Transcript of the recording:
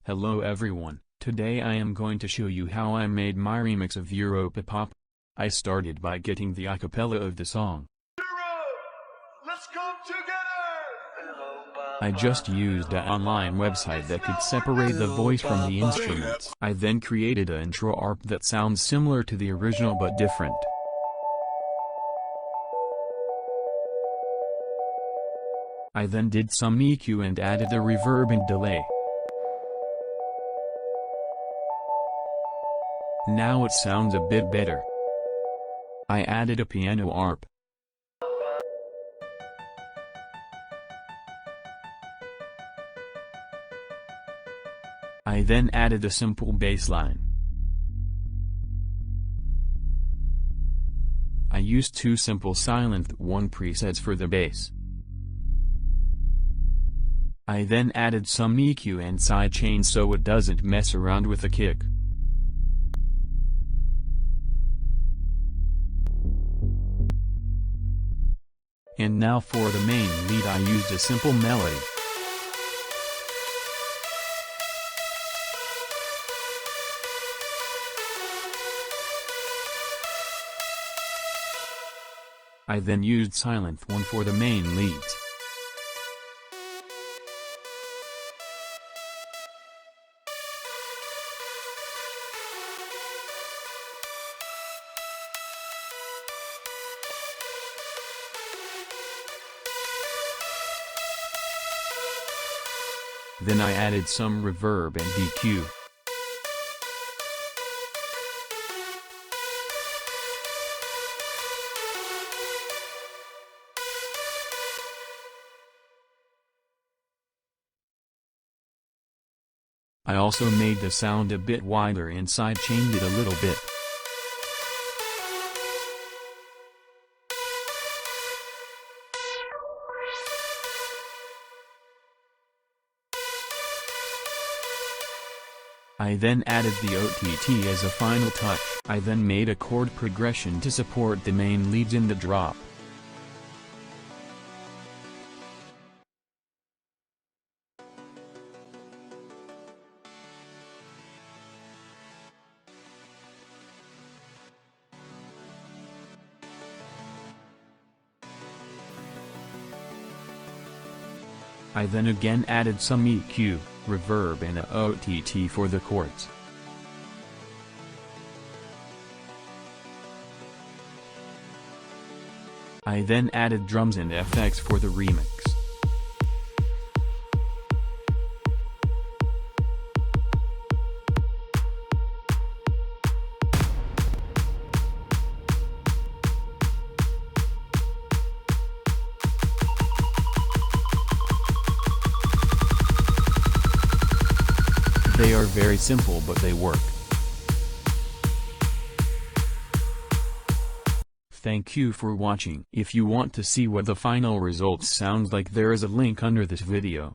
Hello everyone, today I am going to show you how I made my remix of Europapa. I started by getting the acapella of the song. Let's come together! I just used an online website that could separate the voice from the instruments. I then created an intro ARP that sounds similar to the original but different. I then did some EQ and added a reverb and delay. Now it sounds a bit better. I added a piano ARP. I then added a simple bass line. I used two simple silent 1 presets for the bass. I then added some EQ and sidechain so it doesn't mess around with the kick. And now for the main lead I used a simple melody. I then used silent 1 for the main leads. Then I added some reverb and EQ. I also made the sound a bit wider and sidechained it a little bit. I then added the OTT as a final touch. I then made a chord progression to support the main leads in the drop. I then again added some EQ, reverb and a OTT for the chords. I then added drums and effects for the remix. They are very simple but they work. Thank you for watching. If you want to see what the final results sounds like, there is a link under this video.